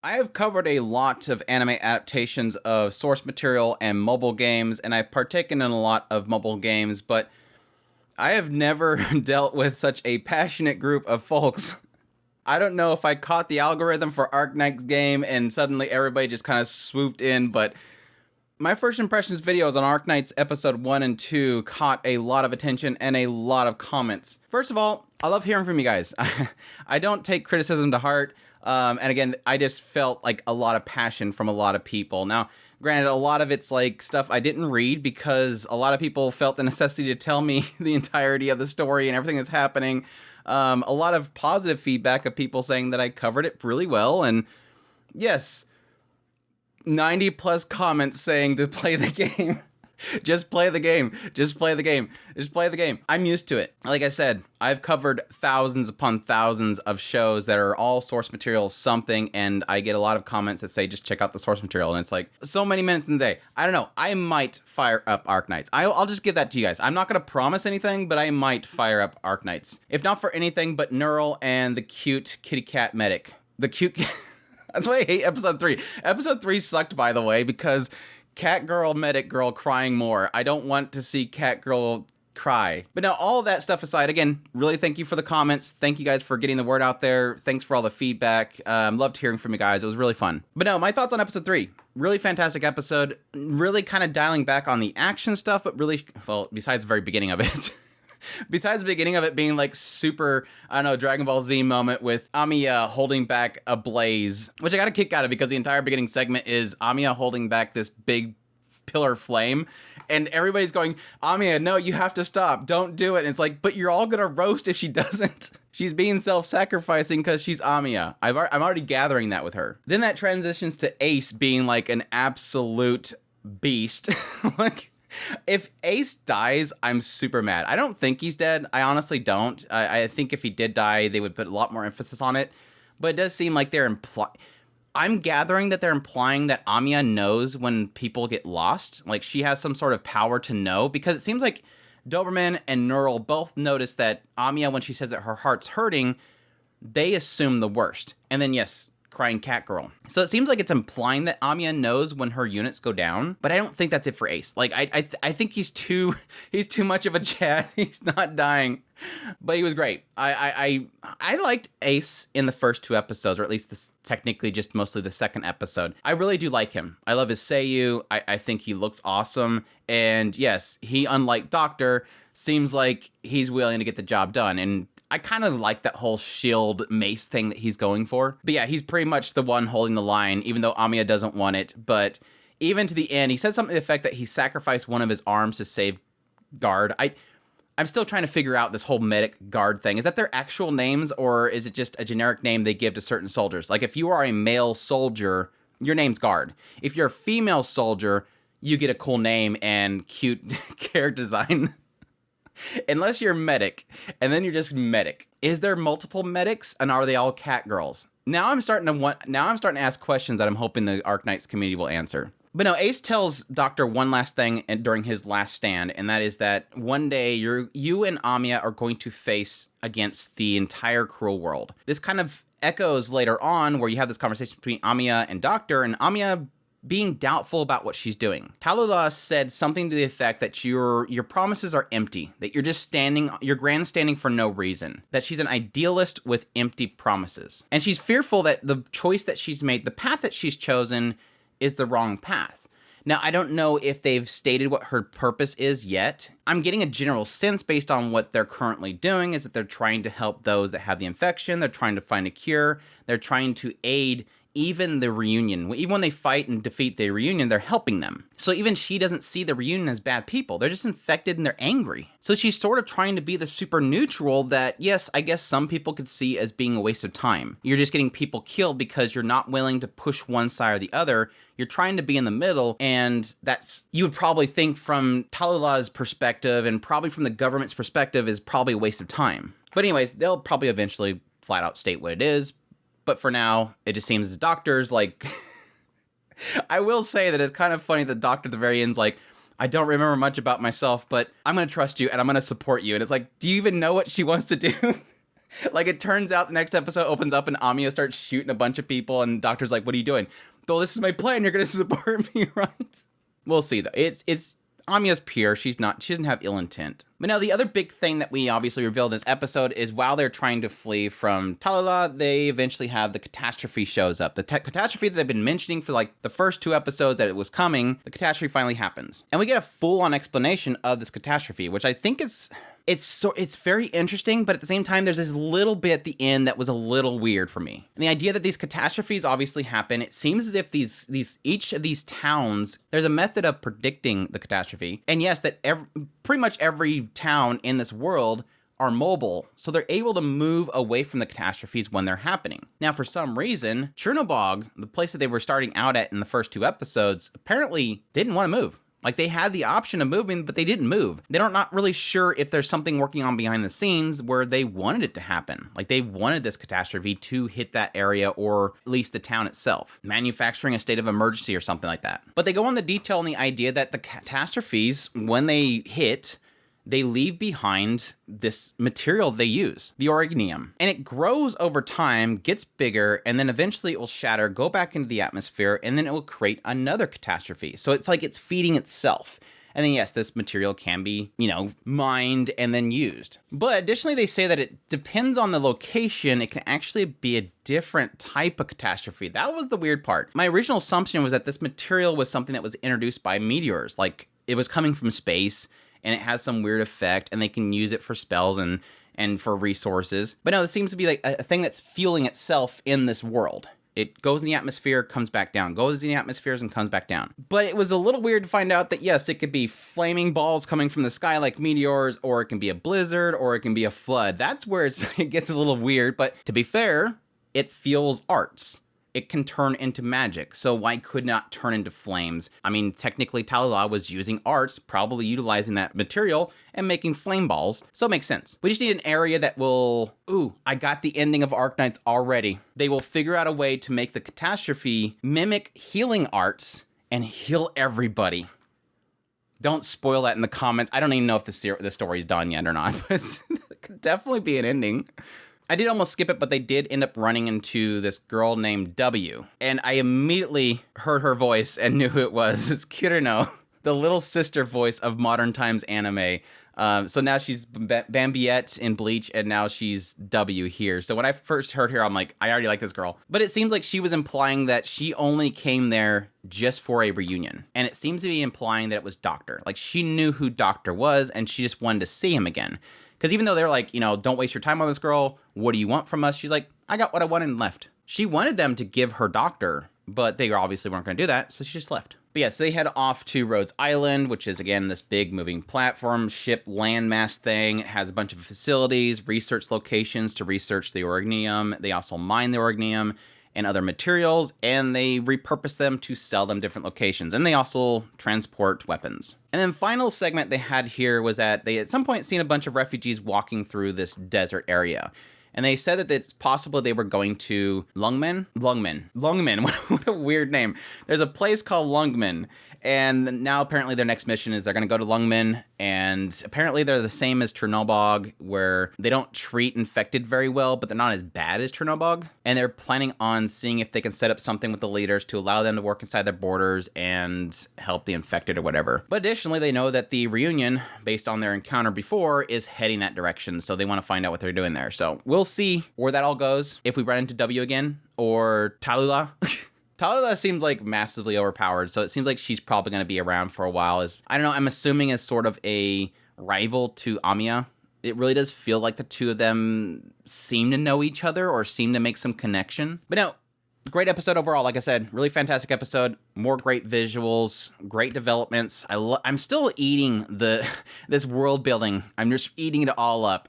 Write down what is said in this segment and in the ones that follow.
I have covered a lot of anime adaptations of source material and mobile games, and I've partaken in a lot of mobile games, but I have never dealt with such a passionate group of folks. I don't know if I caught the algorithm for Arknights game and suddenly everybody just kind of swooped in, but my first impressions videos on Arknights episode 1 and 2 caught a lot of attention and a lot of comments. First of all, I love hearing from you guys. I don't take criticism to heart. And again, I just felt like a lot of passion from a lot of people. Now, granted, a lot of it's like stuff I didn't read because a lot of people felt the necessity to tell me the entirety of the story and everything that's happening. A lot of positive feedback of people saying that I covered it really well. And yes, 90 plus comments saying to play the game. Just play the game. Just play the game. Just play the game. I'm used to it. Like I said, I've covered thousands upon thousands of shows that are all source material of something, and I get a lot of comments that say, just check out the source material, and it's like, so many minutes in the day. I don't know. I might fire up Arknights. I'll just give that to you guys. I'm not going to promise anything, but I might fire up Arknights. If not for anything but Neural and the cute kitty cat medic. The cute... That's why I hate episode 3. Episode 3 sucked, by the way, because cat girl, medic girl crying more. I don't want to see cat girl cry. But now, all that stuff aside, again, really thank you for the comments. Thank you guys for getting the word out there. Thanks for all the feedback. Loved hearing from you guys. It was really fun. But no, my thoughts on episode 3. Really fantastic episode. Really kind of dialing back on the action stuff, but really, well, besides the very beginning of it. Besides the beginning of it being like super, I don't know, Dragon Ball Z moment with Amiya holding back a blaze, which I got a kick out of because the entire beginning segment is Amiya holding back this big pillar flame, and everybody's going, Amiya, no, you have to stop, don't do it. And it's like, but you're all gonna roast if she doesn't. She's being self-sacrificing because she's Amiya. I'm already gathering that with her. Then that transitions to Ace being like an absolute beast. Like, if Ace dies, I'm super mad. I don't think he's dead. I honestly don't. I think if he did die, they would put a lot more emphasis on it. But it does seem like they're I'm gathering that they're implying that Amiya knows when people get lost. Like, she has some sort of power to know. Because it seems like Doberman and Neural both notice that Amiya, when she says that her heart's hurting, they assume the worst. And then, yes, crying cat girl. So it seems like it's implying that Amiya knows when her units go down, but I don't think that's it for Ace. Like, I think he's too much of a Chad. He's not dying, but he was great. I liked Ace in the first 2 episodes, or at least this technically just mostly the second episode. I really do like him. I love his seiyuu. I think he looks awesome, and yes, he, unlike Doctor, seems like he's willing to get the job done, and I kind of like that whole shield mace thing that he's going for. But yeah, he's pretty much the one holding the line, even though Amiya doesn't want it. But even to the end, he said something to the effect that he sacrificed one of his arms to save Guard. I'm still trying to figure out this whole medic Guard thing. Is that their actual names, or is it just a generic name they give to certain soldiers? Like, if you are a male soldier, your name's Guard. If you're a female soldier, you get a cool name and cute character design. Unless you're medic, and then you're just medic. Is there multiple medics, and are they all cat girls? Now I'm starting to ask questions that I'm hoping the Arknights community will answer. But no, Ace tells Doctor one last thing during his last stand, and that is that one day you and Amiya are going to face against the entire cruel world. This kind of echoes later on where you have this conversation between Amiya and Doctor, and Amiya being doubtful about what she's doing. Tallulah said something to the effect that your promises are empty, that you're grandstanding for no reason, that she's an idealist with empty promises. And she's fearful that the choice that she's made, the path that she's chosen, is the wrong path. Now, I don't know if they've stated what her purpose is yet. I'm getting a general sense based on what they're currently doing is that they're trying to help those that have the infection, they're trying to find a cure, they're trying to aid even the reunion. Even when they fight and defeat the reunion, they're helping them. So even she doesn't see the reunion as bad people. They're just infected and they're angry. So she's sort of trying to be the super neutral that, yes, I guess some people could see as being a waste of time. You're just getting people killed because you're not willing to push one side or the other. You're trying to be in the middle, and that's, you would probably think from Tallulah's perspective and probably from the government's perspective, is probably a waste of time. But anyways, they'll probably eventually flat out state what it is. But for now, it just seems as Doctor's like... I will say that it's kind of funny that Doctor at the very end's like, I don't remember much about myself, but I'm going to trust you and I'm going to support you. And it's like, do you even know what she wants to do? Like, it turns out the next episode opens up and Amiya starts shooting a bunch of people, and Doctor's like, what are you doing? Well, this is my plan. You're going to support me, right? We'll see, though. It's Amiya's pure. She doesn't have ill intent. But now the other big thing that we obviously revealed in this episode is while they're trying to flee from Talala, they eventually have the catastrophe shows up. The catastrophe that they've been mentioning for like the first 2 episodes that it was coming, the catastrophe finally happens. And we get a full-on explanation of this catastrophe, which I think is... It's very interesting, but at the same time, there's this little bit at the end that was a little weird for me. And the idea that these catastrophes obviously happen, it seems as if each of these towns, there's a method of predicting the catastrophe. And yes, that pretty much every town in this world are mobile, so they're able to move away from the catastrophes when they're happening. Now, for some reason, Chernobog, the place that they were starting out at in the first 2 episodes, apparently didn't want to move. Like, they had the option of moving, but they didn't move. They're not really sure if there's something working on behind the scenes where they wanted it to happen. Like, they wanted this catastrophe to hit that area, or at least the town itself. Manufacturing a state of emergency or something like that. But they go on the detail on the idea that the catastrophes, when they hit, they leave behind this material they use, the orignium. And it grows over time, gets bigger, and then eventually it will shatter, go back into the atmosphere, and then it will create another catastrophe. So it's like it's feeding itself. And then yes, this material can be, mined and then used. But additionally, they say that it depends on the location. It can actually be a different type of catastrophe. That was the weird part. My original assumption was that this material was something that was introduced by meteors. Like, it was coming from space, and it has some weird effect, and they can use it for spells and for resources. But no, this seems to be like a thing that's fueling itself in this world. It goes in the atmosphere, comes back down, goes in the atmospheres, and comes back down. But it was a little weird to find out that, yes, it could be flaming balls coming from the sky like meteors, or it can be a blizzard, or it can be a flood. That's where it gets a little weird, but to be fair, it fuels arts. It can turn into magic, so why could not turn into flames? I mean, technically Talala was using arts, probably utilizing that material and making flame balls, so it makes sense. We just need an area that will... Ooh, I got the ending of Arknights already. They will figure out a way to make the catastrophe mimic healing arts and heal everybody. Don't spoil that in the comments. I don't even know if the story's done yet or not, but it could definitely be an ending. I did almost skip it, but they did end up running into this girl named W. And I immediately heard her voice and knew who it was. It's Kirino, the little sister voice of modern times anime. So now she's Bambiette in Bleach, and now she's W here. So when I first heard her, I'm like, I already like this girl. But it seems like she was implying that she only came there just for a reunion. And it seems to be implying that it was Doctor. Like, she knew who Doctor was, and she just wanted to see him again. Because even though they're like, don't waste your time on this girl, what do you want from us? She's like, I got what I wanted and left. She wanted them to give her Doctor, but they obviously weren't going to do that, so she just left. But yeah, so they head off to Rhodes Island, which is, again, this big moving platform, ship landmass thing. It has a bunch of facilities, research locations to research the orignium. They also mine the orignium and other materials, and they repurpose them to sell them different locations. And they also transport weapons. And then final segment they had here was that they at some point seen a bunch of refugees walking through this desert area. And they said that it's possible they were going to Lungmen. What a weird name. There's a place called Lungmen. And now apparently their next mission is they're going to go to Lungmen. And apparently they're the same as Chernobog, where they don't treat infected very well, but they're not as bad as Chernobog. And they're planning on seeing if they can set up something with the leaders to allow them to work inside their borders and help the infected or whatever. But additionally, they know that the reunion, based on their encounter before, is heading that direction. So they want to find out what they're doing there. So we'll see where that all goes. If we run into W again, or Talula. Talula seems like massively overpowered, so it seems like she's probably going to be around for a while. I don't know, I'm assuming as sort of a rival to Amiya. It really does feel like the two of them seem to know each other or seem to make some connection. But no, great episode overall. Like I said, really fantastic episode. More great visuals, great developments. I'm still eating this world building. I'm just eating it all up.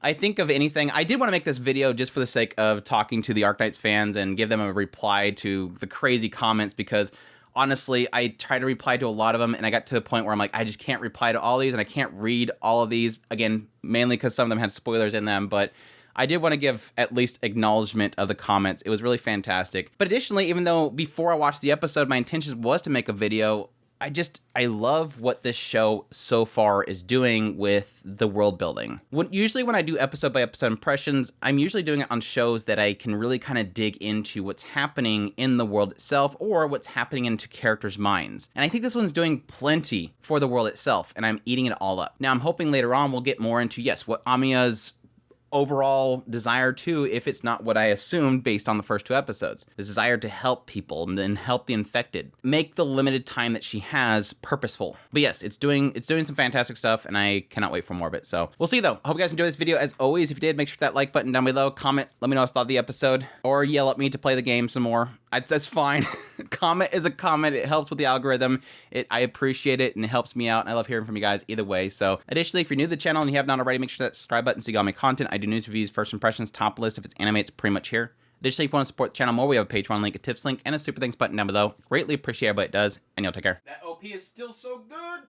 I think of anything. I did want to make this video just for the sake of talking to the Arknights fans and give them a reply to the crazy comments, because honestly, I tried to reply to a lot of them, and I got to the point where I'm like, I just can't reply to all these, and I can't read all of these. Again, mainly because some of them had spoilers in them, but I did want to give at least acknowledgement of the comments. It was really fantastic. But additionally, even though before I watched the episode, my intention was to make a video, I love what this show so far is doing with the world building. Usually when I do episode by episode impressions, I'm usually doing it on shows that I can really kind of dig into what's happening in the world itself or what's happening into characters' minds. And I think this one's doing plenty for the world itself, and I'm eating it all up. Now, I'm hoping later on we'll get more into, yes, what Amiya's overall desire too, if it's not what I assumed based on the first 2 episodes. This desire to help people and then help the infected. Make the limited time that she has purposeful. But yes, it's doing some fantastic stuff, and I cannot wait for more of it. So we'll see though. Hope you guys enjoyed this video. As always, if you did, make sure that like button down below, comment, let me know what you thought of the episode, or yell at me to play the game some more. That's fine. Comment is a comment. It helps with the algorithm. I appreciate it, and it helps me out, and I love hearing from you guys either way. So additionally, if you're new to the channel and you have not already, make sure that subscribe button so you got my content. I do news, reviews, first impressions, top list. If it's anime, it's pretty much here. Additionally, if you want to support the channel more, we have a Patreon link, a tips link, and a super thanks button down below. Greatly appreciate everybody it does, and y'all take care. That OP is still so good.